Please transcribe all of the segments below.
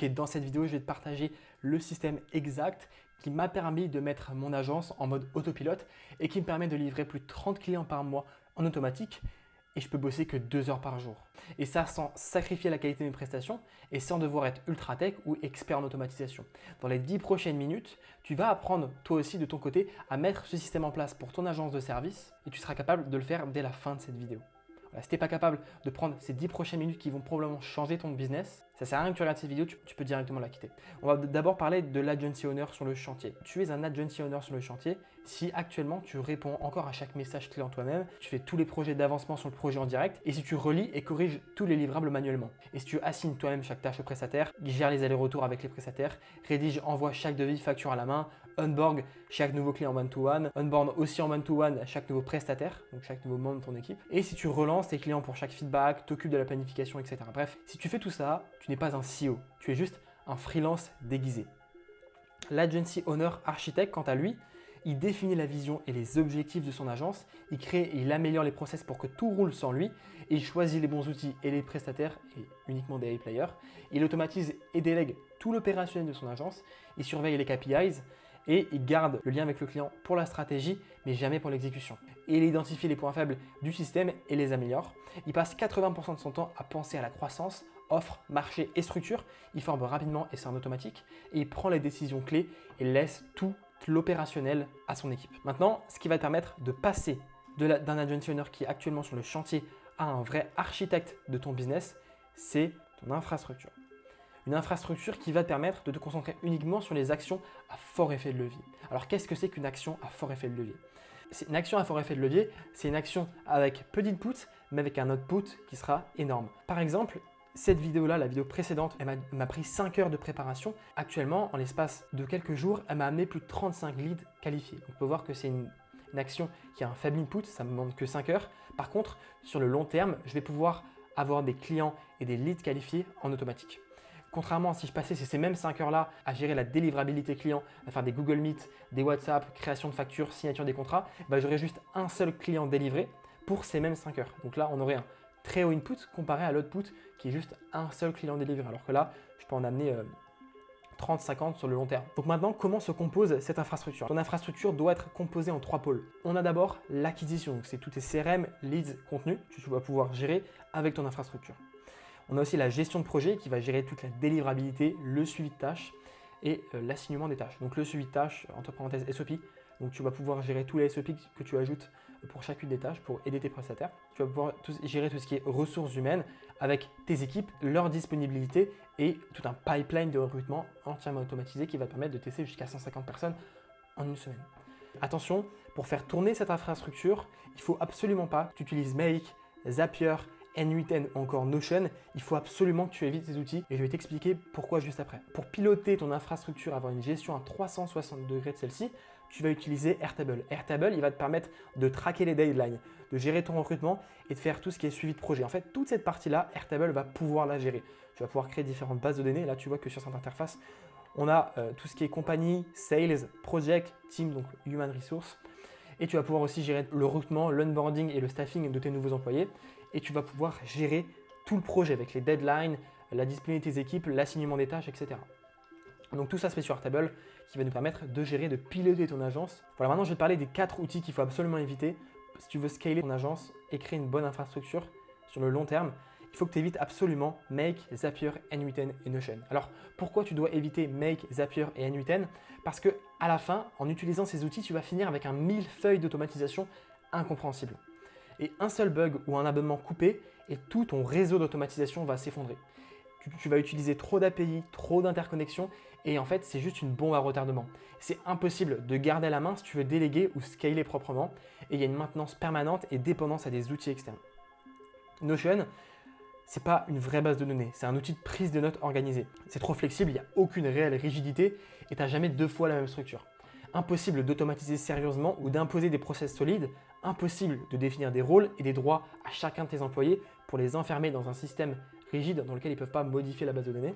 Ok, dans cette vidéo, je vais te partager le système exact qui m'a permis de mettre mon agence en mode autopilote et qui me permet de livrer plus de 30 clients par mois en automatique et je peux bosser que 2 heures par jour. Et ça sans sacrifier la qualité de mes prestations et sans devoir être ultra tech ou expert en automatisation. Dans les 10 prochaines minutes, tu vas apprendre toi aussi de ton côté à mettre ce système en place pour ton agence de service et tu seras capable de le faire dès la fin de cette vidéo. Voilà, si tu n'es pas capable de prendre ces 10 prochaines minutes qui vont probablement changer ton business, ça ne sert à rien que tu regardes cette vidéo, tu peux directement la quitter. On va d'abord parler de l'agency owner sur le chantier. Tu es un agency owner sur le chantier si actuellement tu réponds encore à chaque message client toi-même, tu fais tous les projets d'avancement sur le projet en direct et si tu relis et corriges tous les livrables manuellement. Et si tu assignes toi-même chaque tâche au prestataire, gère les allers-retours avec les prestataires, rédige, envoie chaque devis, facture à la main, onboard chaque nouveau client en one-to-one, onboard aussi en one-to-one chaque nouveau prestataire, donc chaque nouveau membre de ton équipe. Et si tu relances tes clients pour chaque feedback, t'occupes de la planification, etc. Bref, si tu fais tout ça, tu n'es pas un CEO, tu es juste un freelance déguisé. L'agency owner architecte, quant à lui, il définit la vision et les objectifs de son agence, il crée et il améliore les process pour que tout roule sans lui, et il choisit les bons outils et les prestataires, et uniquement des players. Il automatise et délègue tout l'opérationnel de son agence, il surveille les KPIs, et il garde le lien avec le client pour la stratégie, mais jamais pour l'exécution. Et il identifie les points faibles du système et les améliore. Il passe 80% de son temps à penser à la croissance, offre, marché et structure. Il forme rapidement et c'est en automatique. Et il prend les décisions clés et laisse tout l'opérationnel à son équipe. Maintenant, ce qui va te permettre de passer d'un agency owner qui est actuellement sur le chantier à un vrai architecte de ton business, c'est ton infrastructure. Une infrastructure qui va te permettre de te concentrer uniquement sur les actions à fort effet de levier. Alors qu'est-ce que c'est qu'une action à fort effet de levier? Une action à fort effet de levier, c'est une action avec peu d'input, mais avec un output qui sera énorme. Par exemple, cette vidéo-là, la vidéo précédente, elle m'a pris 5 heures de préparation. Actuellement, en l'espace de quelques jours, elle m'a amené plus de 35 leads qualifiés. Donc, on peut voir que c'est une action qui a un faible input, ça ne me demande que 5 heures. Par contre, sur le long terme, je vais pouvoir avoir des clients et des leads qualifiés en automatique. Contrairement à si je passais ces mêmes 5 heures-là à gérer la délivrabilité client, à faire des Google Meet, des WhatsApp, création de factures, signature des contrats, j'aurais juste un seul client délivré pour ces mêmes 5 heures. Donc là, on aurait un très haut input comparé à l'output qui est juste un seul client délivré. Alors que là, je peux en amener 30, 50 sur le long terme. Donc maintenant, comment se compose cette infrastructure? Ton infrastructure doit être composée en 3 pôles. On a d'abord l'acquisition, donc c'est tous tes CRM, leads, contenus que tu vas pouvoir gérer avec ton infrastructure. On a aussi la gestion de projet qui va gérer toute la délivrabilité, le suivi de tâches et l'assignement des tâches. Donc le suivi de tâches, entre parenthèses SOP, donc tu vas pouvoir gérer tous les SOP que tu ajoutes pour chacune des tâches pour aider tes prestataires. Tu vas pouvoir gérer tout ce qui est ressources humaines avec tes équipes, leur disponibilité et tout un pipeline de recrutement entièrement automatisé qui va te permettre de tester jusqu'à 150 personnes en une semaine. Attention, pour faire tourner cette infrastructure, il ne faut absolument pas que tu utilises Make, Zapier, N8N ou encore Notion, il faut absolument que tu évites ces outils et je vais t'expliquer pourquoi juste après. Pour piloter ton infrastructure, avoir une gestion à 360 degrés de celle-ci, tu vas utiliser Airtable. Airtable, il va te permettre de traquer les deadlines, de gérer ton recrutement et de faire tout ce qui est suivi de projet. En fait, toute cette partie-là, Airtable va pouvoir la gérer. Tu vas pouvoir créer différentes bases de données. Là, tu vois que sur cette interface, on a tout ce qui est compagnie, sales, project, team, donc human resource. Et tu vas pouvoir aussi gérer le recrutement, l'onboarding et le staffing de tes nouveaux employés. Et tu vas pouvoir gérer tout le projet avec les deadlines, la disponibilité des équipes, l'assignement des tâches, etc. Donc tout ça se fait sur Airtable qui va nous permettre de gérer, de piloter ton agence. Voilà, maintenant je vais te parler des 4 outils qu'il faut absolument éviter si tu veux scaler ton agence et créer une bonne infrastructure sur le long terme. Il faut que tu évites absolument Make, Zapier, N8N et Notion. Alors pourquoi tu dois éviter Make, Zapier et N8N? Parce que à la fin, en utilisant ces outils, tu vas finir avec un millefeuille d'automatisation incompréhensible. Et un seul bug ou un abonnement coupé et tout ton réseau d'automatisation va s'effondrer. Tu vas utiliser trop d'API, trop d'interconnexions et en fait, c'est juste une bombe à retardement. C'est impossible de garder la main si tu veux déléguer ou scaler proprement et il y a une maintenance permanente et dépendance à des outils externes. Notion, c'est pas une vraie base de données, c'est un outil de prise de notes organisé. C'est trop flexible, il n'y a aucune réelle rigidité et tu n'as jamais 2 fois la même structure. Impossible d'automatiser sérieusement ou d'imposer des process solides, impossible de définir des rôles et des droits à chacun de tes employés pour les enfermer dans un système rigide dans lequel ils ne peuvent pas modifier la base de données.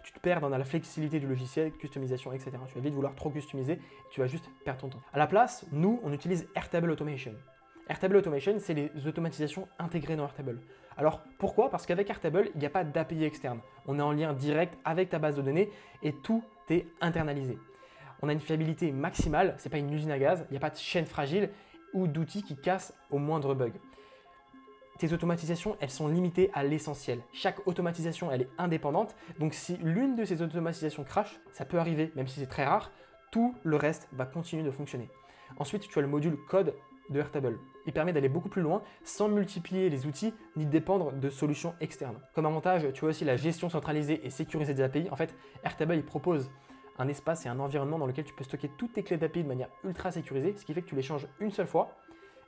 Tu te perds dans la flexibilité du logiciel, customisation, etc. Tu vas vite vouloir trop customiser et tu vas juste perdre ton temps. À la place, nous, on utilise Airtable Automation. Airtable Automation, c'est les automatisations intégrées dans Airtable. Alors pourquoi? Parce qu'avec Airtable, il n'y a pas d'API externe. On est en lien direct avec ta base de données et tout est internalisé. On a une fiabilité maximale, ce n'est pas une usine à gaz, il n'y a pas de chaîne fragile ou d'outils qui cassent au moindre bug. Tes automatisations, elles sont limitées à l'essentiel. Chaque automatisation, elle est indépendante. Donc si l'une de ces automatisations crash, ça peut arriver, même si c'est très rare, tout le reste va continuer de fonctionner. Ensuite, tu as le module code de Airtable. Il permet d'aller beaucoup plus loin sans multiplier les outils ni dépendre de solutions externes. Comme avantage, tu as aussi la gestion centralisée et sécurisée des API. En fait, Airtable, il propose un espace et un environnement dans lequel tu peux stocker toutes tes clés d'API de manière ultra sécurisée, ce qui fait que tu les changes une seule fois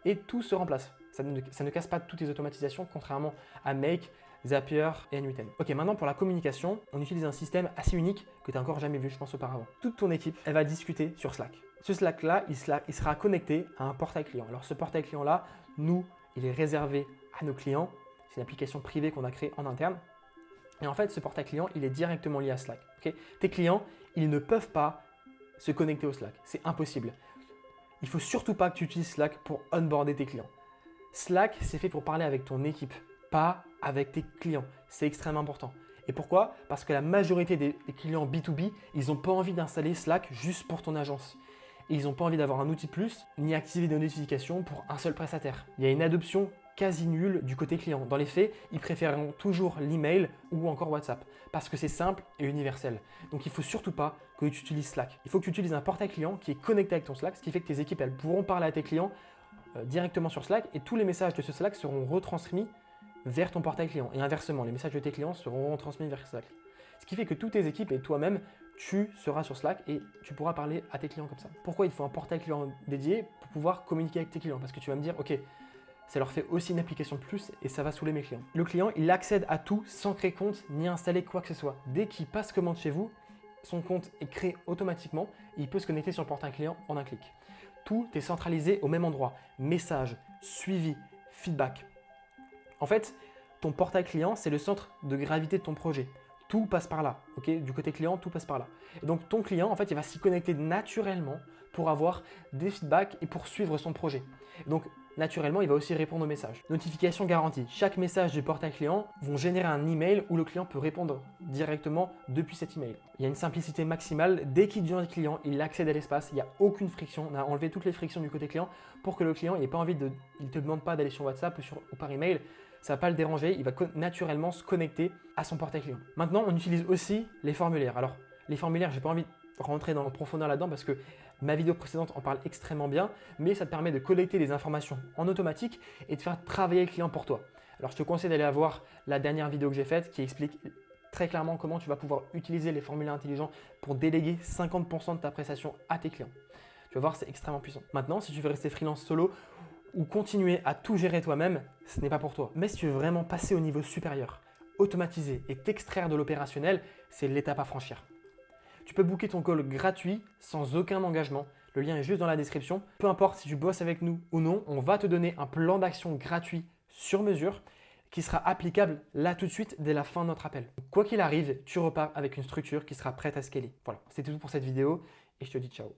et tout se remplace. Ça ne casse pas toutes tes automatisations, contrairement à Make, Zapier et N8N. Ok, maintenant pour la communication, on utilise un système assez unique que tu n'as encore jamais vu, je pense, auparavant. Toute ton équipe, elle va discuter sur Slack. Ce Slack-là, il sera connecté à un portail client. Alors ce portail client-là, nous, il est réservé à nos clients. C'est une application privée qu'on a créée en interne. Et en fait, ce portail client, il est directement lié à Slack. Okay, tes clients, ils ne peuvent pas se connecter au Slack. C'est impossible. Il ne faut surtout pas que tu utilises Slack pour onboarder tes clients. Slack, c'est fait pour parler avec ton équipe, pas avec tes clients. C'est extrêmement important. Et pourquoi? Parce que la majorité des clients B2B, ils n'ont pas envie d'installer Slack juste pour ton agence. Et ils n'ont pas envie d'avoir un outil plus, ni activer des notifications pour un seul prestataire. Il y a une adoption quasi nulle du côté client. Dans les faits, ils préféreront toujours l'email ou encore WhatsApp parce que c'est simple et universel. Donc il ne faut surtout pas que tu utilises Slack. Il faut que tu utilises un portail client qui est connecté avec ton Slack, ce qui fait que tes équipes elles pourront parler à tes clients directement sur Slack et tous les messages de ce Slack seront retransmis vers ton portail client. Et inversement, les messages de tes clients seront retransmis vers Slack. Ce qui fait que toutes tes équipes et toi-même, tu seras sur Slack et tu pourras parler à tes clients comme ça. Pourquoi il faut un portail client dédié? Pour pouvoir communiquer avec tes clients. Parce que tu vas me dire, ok, ça leur fait aussi une application de plus et ça va saouler mes clients. Le client, il accède à tout sans créer compte ni installer quoi que ce soit. Dès qu'il passe commande chez vous, son compte est créé automatiquement et il peut se connecter sur le portail client en un clic. Tout est centralisé au même endroit. Messages, suivi, feedback. En fait, ton portail client, c'est le centre de gravité de ton projet. Tout passe par là. Okay, du côté client, tout passe par là. Et donc, ton client, en fait, il va s'y connecter naturellement pour avoir des feedbacks et pour suivre son projet. Et donc, naturellement, il va aussi répondre aux messages. Notification garantie. Chaque message du portail client vont générer un email où le client peut répondre directement depuis cet email. Il y a une simplicité maximale. Dès qu'il devient client, il accède à l'espace. Il n'y a aucune friction. On a enlevé toutes les frictions du côté client pour que le client n'ait pas envie de… Il ne te demande pas d'aller sur WhatsApp ou par email. Ça ne va pas le déranger. Il va naturellement se connecter à son portail client. Maintenant, on utilise aussi les formulaires. Alors, les formulaires, je n'ai pas envie de rentrer dans le profondeur là-dedans parce que ma vidéo précédente en parle extrêmement bien, mais ça te permet de collecter des informations en automatique et de faire travailler le client pour toi. Alors, je te conseille d'aller voir la dernière vidéo que j'ai faite qui explique très clairement comment tu vas pouvoir utiliser les formulaires intelligents pour déléguer 50% de ta prestation à tes clients. Tu vas voir, c'est extrêmement puissant. Maintenant, si tu veux rester freelance solo ou continuer à tout gérer toi-même, ce n'est pas pour toi. Mais si tu veux vraiment passer au niveau supérieur, automatiser et t'extraire de l'opérationnel, c'est l'étape à franchir. Tu peux booker ton call gratuit sans aucun engagement. Le lien est juste dans la description. Peu importe si tu bosses avec nous ou non, on va te donner un plan d'action gratuit sur mesure qui sera applicable là tout de suite dès la fin de notre appel. Quoi qu'il arrive, tu repars avec une structure qui sera prête à scaler. Voilà, c'est tout pour cette vidéo et je te dis ciao.